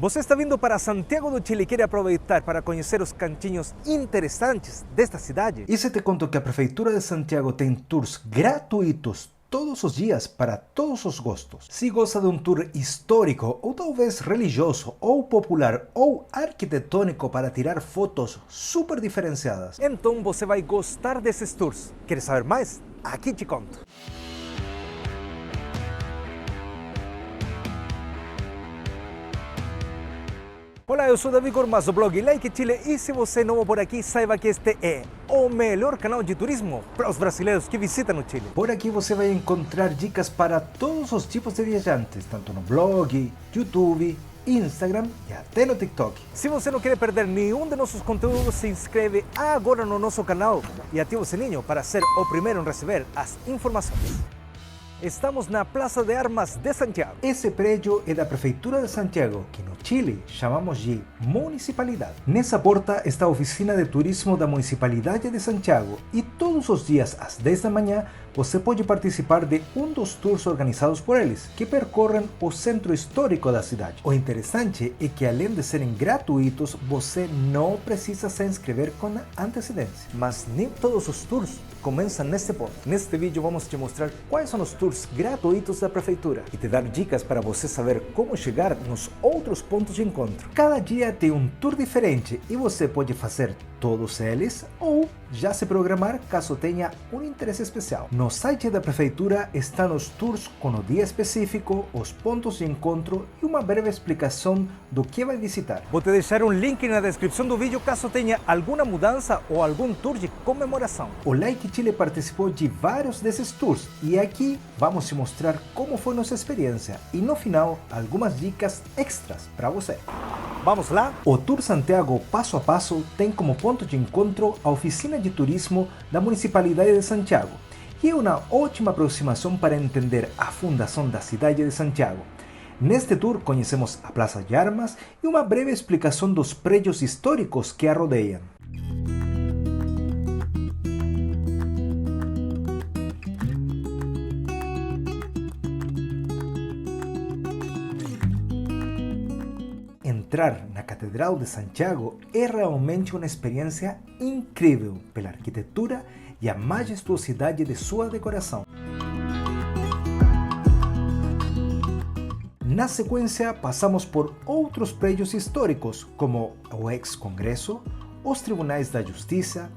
Você está vindo para Santiago do Chile e quer aproveitar para conhecer os cantinhos interessantes desta cidade? E se te conto que a Prefeitura de Santiago tem tours gratuitos todos os dias para todos os gostos. Se gosta de um tour histórico, ou talvez religioso, ou popular, ou arquitetônico para tirar fotos super diferenciadas, então você vai gostar desses tours. Quer saber mais? Aqui te conto. Olá, eu sou Davi Gormaz, do blog Like Chile, e se você é novo por aqui, saiba que este é o melhor canal de turismo para os brasileiros que visitam o Chile. Por aqui você vai encontrar dicas para todos os tipos de viajantes, tanto no blog, YouTube, Instagram e até no TikTok. Se você não quer perder nenhum de nossos conteúdos, se inscreve agora no nosso canal e ativa o sininho para ser o primeiro em receber as informações. Estamos na Plaza de Armas de Santiago. Esse prédio é da Prefeitura de Santiago, que no Chile chamamos de municipalidade. Nessa porta está a oficina de turismo da Municipalidade de Santiago e todos os dias às 10 da manhã você pode participar de um dos tours organizados por eles, que percorrem o centro histórico da cidade. O interessante é que além de serem gratuitos, você não precisa se inscrever com antecedência. Mas nem todos os tours começam neste ponto. Neste vídeo vamos te mostrar quais são os tours gratuitos da Prefeitura e te dar dicas para você saber como chegar nos outros pontos de encontro. Cada dia tem um tour diferente e você pode fazer todos eles ou já se programar caso tenha um interesse especial. No site da Prefeitura estão os tours com o dia específico, os pontos de encontro e uma breve explicação do que vai visitar. Vou te deixar um link na descrição do vídeo caso tenha alguma mudança ou algum tour de comemoração. O Like Chile participou de vários desses tours e aqui vamos te mostrar como foi nossa experiência e no final algumas dicas extras para você. Vamos lá? O Tour Santiago Passo a Passo tem como ponto de encontro a oficina de turismo da Municipalidade de Santiago e é uma ótima aproximação para entender a fundação da cidade de Santiago. Neste tour conhecemos a Plaza de Armas e uma breve explicação dos prédios históricos que a rodeiam. Entrar na Catedral de Santiago é realmente uma experiência incrível pela arquitetura e a majestuosidade de sua decoração. Na sequência, passamos por outros prédios históricos, como o ex-Congresso, os Tribunais da Justiça,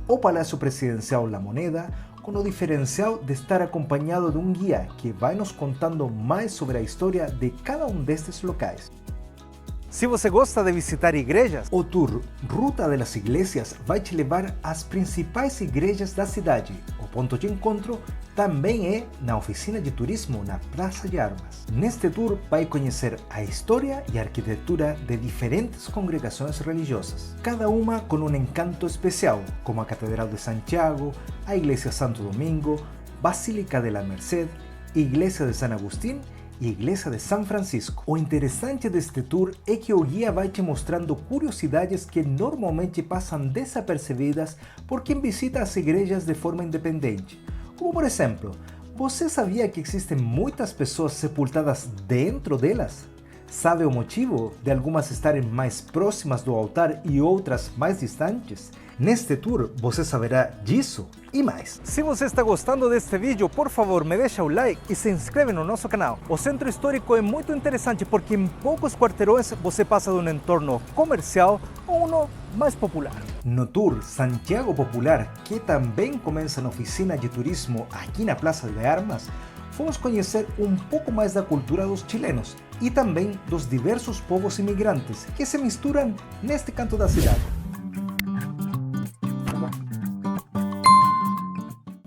o Palácio Presidencial La Moneda, com o diferencial de estar acompanhado de um guia que vai nos contando mais sobre a história de cada um destes locais. Se você gosta de visitar igrejas, o tour Ruta de las Iglesias vai te levar às principais igrejas da cidade. O ponto de encontro também é na oficina de turismo na Plaza de Armas. Neste tour vai conhecer a história e a arquitetura de diferentes congregações religiosas, cada uma com um encanto especial, como a Catedral de Santiago, a Igreja Santo Domingo, Basílica de la Merced, Igreja de San Agustín e Igreja de São Francisco. O interessante deste tour é que o guia vai te mostrando curiosidades que normalmente passam desapercebidas por quem visita as igrejas de forma independente. Como por exemplo, você sabia que existem muitas pessoas sepultadas dentro delas? Sabe o motivo de algumas estarem mais próximas do altar e outras mais distantes? Neste tour você saberá disso e mais. Se você está gostando deste vídeo, por favor me deixa o like e se inscreve no nosso canal. O centro histórico é muito interessante porque em poucos quarteirões você passa de um entorno comercial a um mais popular. No tour Santiago Popular, que também começa na oficina de turismo aqui na Plaza de Armas, fomos conhecer um pouco mais da cultura dos chilenos e também dos diversos povos imigrantes que se misturam neste canto da cidade.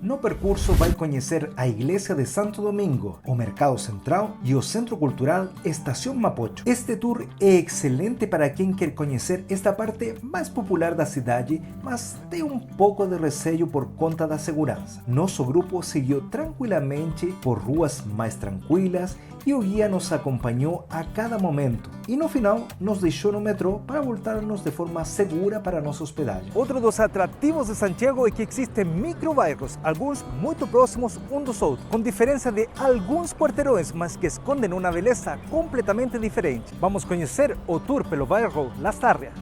No percurso vai conhecer a Igreja de Santo Domingo, o Mercado Central e o Centro Cultural Estação Mapocho. Este tour é excelente para quem quer conhecer esta parte mais popular da cidade, mas tem um pouco de receio por conta da segurança. Nosso grupo seguiu tranquilamente por ruas mais tranquilas e o guia nos acompanhou a cada momento e no final nos deixou no metrô para voltarmos de forma segura para nossa hospedagem. Outro dos atrativos de Santiago é que existem microbairros, alguns bairros muito próximos um dos outros, com diferença de alguns quarteirões, mas que escondem uma beleza completamente diferente. Vamos conhecer o tour pelo bairro Lastarria.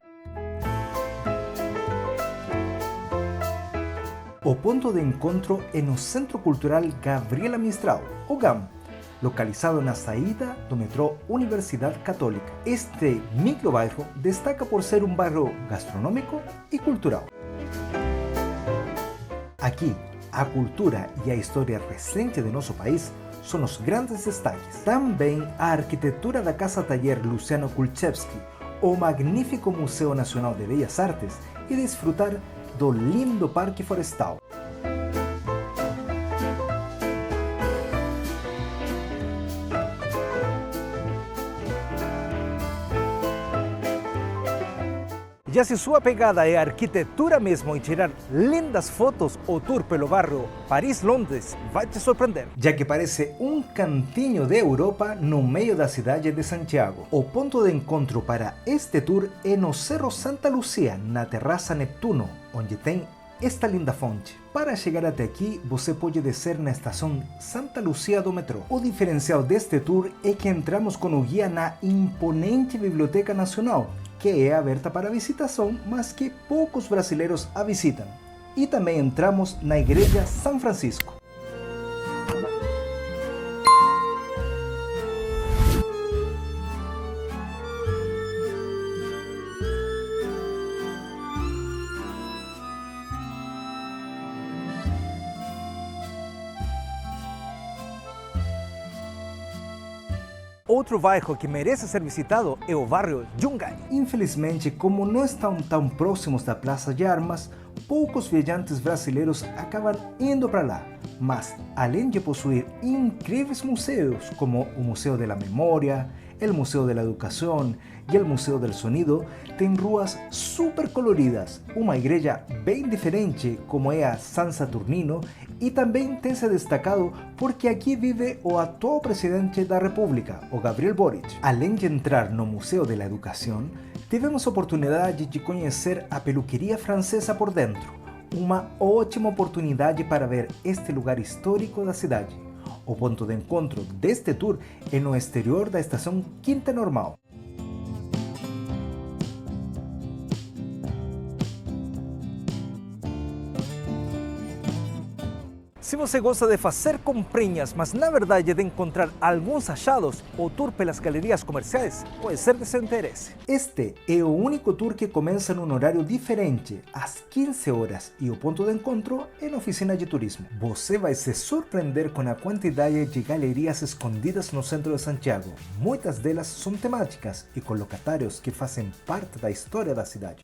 O ponto de encontro é no Centro Cultural Gabriela Mistral, o GAM, localizado na saída do metrô Universidade Católica. Este microbairro destaca por ser um bairro gastronômico e cultural. Aqui, a cultura e a história recente de nosso país são os grandes destaques. Também a arquitetura da Casa Taller Luciano Kulczewski, o magnífico Museu Nacional de Belas Artes e desfrutar do lindo Parque Florestal. Já se sua pegada é a arquitetura mesmo e tirar lindas fotos, o tour pelo bairro Paris-Londres vai te surpreender, já que parece um cantinho de Europa no meio da cidade de Santiago. O ponto de encontro para este tour é no Cerro Santa Lucia, na Terraça Neptuno, onde tem esta linda fonte. Para chegar até aqui, você pode descer na estação Santa Lucia do metrô. O diferencial deste tour é que entramos com o guia na imponente Biblioteca Nacional, que é aberta para visitação, mas que poucos brasileiros a visitam. E também entramos na Igreja São Francisco. Outro bairro que merece ser visitado é o bairro Yungay. Infelizmente, como não estão tão próximos da Praça de Armas, poucos viajantes brasileiros acabam indo para lá. Mas, além de possuir incríveis museus, como o Museu da Memória, o Museu da Educação e o Museu do Sonido, tem ruas super coloridas, uma igreja bem diferente, como é a San Saturnino, e também tem se destacado porque aqui vive o atual presidente da República, o Gabriel Boric. Além de entrar no Museu da Educação, tivemos a oportunidade de conhecer a peluqueria francesa por dentro, uma ótima oportunidade para ver este lugar histórico da cidade. O ponto de encontro deste tour é no exterior da estação Quinta Normal. Se você gosta de fazer comprinhas, mas na verdade de encontrar alguns achados, o tour pelas galerias comerciais pode ser de seu interesse. Este é o único tour que começa num horário diferente, às 15 horas, e o ponto de encontro é na oficina de turismo. Você vai se surpreender com a quantidade de galerias escondidas no centro de Santiago. Muitas delas são temáticas e com locatários que fazem parte da história da cidade.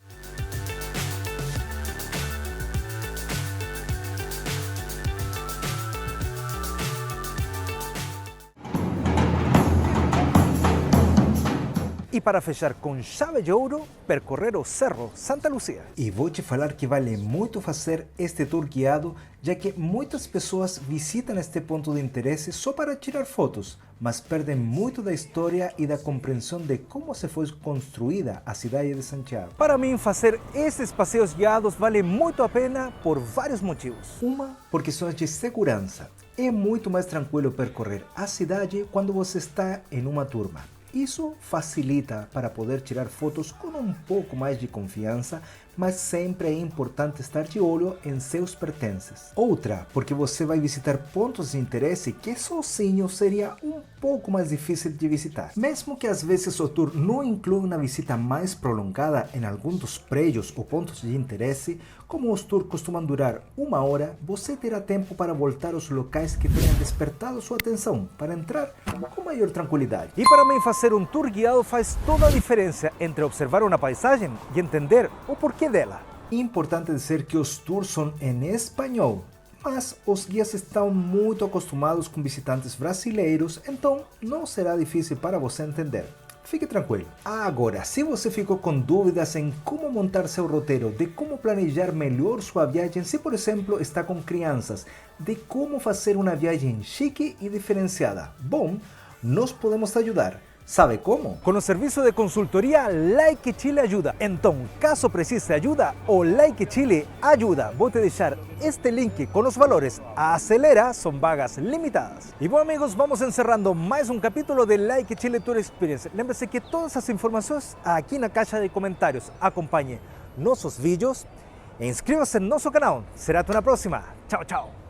E para fechar com chave de ouro, percorrer o Cerro Santa Lucia. E vou te falar que vale muito fazer este tour guiado, já que muitas pessoas visitam este ponto de interesse só para tirar fotos, mas perdem muito da história e da compreensão de como se foi construída a cidade de Santiago. Para mim, fazer estes passeios guiados vale muito a pena por vários motivos. Uma, porque são de segurança. É muito mais tranquilo percorrer a cidade quando você está em uma turma. Isso facilita para poder tirar fotos com um pouco mais de confiança, mas sempre é importante estar de olho em seus pertences. Outra, porque você vai visitar pontos de interesse que sozinho seria um pouco mais difícil de visitar. Mesmo que às vezes o tour não inclua uma visita mais prolongada em algum dos prédios ou pontos de interesse, como os tours costumam durar 1 hora, você terá tempo para voltar aos locais que tenham despertado sua atenção, para entrar com maior tranquilidade. E para mim, fazer um tour guiado faz toda a diferença entre observar uma paisagem e entender o porquê dela. Importante dizer que os tours são em espanhol, mas os guias estão muito acostumados com visitantes brasileiros, então não será difícil para você entender. Fique tranquilo. Agora, se você ficou com dúvidas em como montar seu roteiro, de como planejar melhor sua viagem, se por exemplo está com crianças, de como fazer uma viagem chique e diferenciada, bom, nós podemos te ajudar. Sabe como? Com o serviço de consultoria Like Chile Ajuda. Então, caso precise ajuda, o Like Chile Ajuda. Vou te deixar este link com os valores. Acelera, são vagas limitadas. E bom, amigos, vamos encerrando mais um capítulo de Like Chile Tour Experience. Lembre-se que todas as informações aqui na caixa de comentários. Acompanhe nossos vídeos e inscreva-se no nosso canal. Será até uma próxima. Tchau, tchau.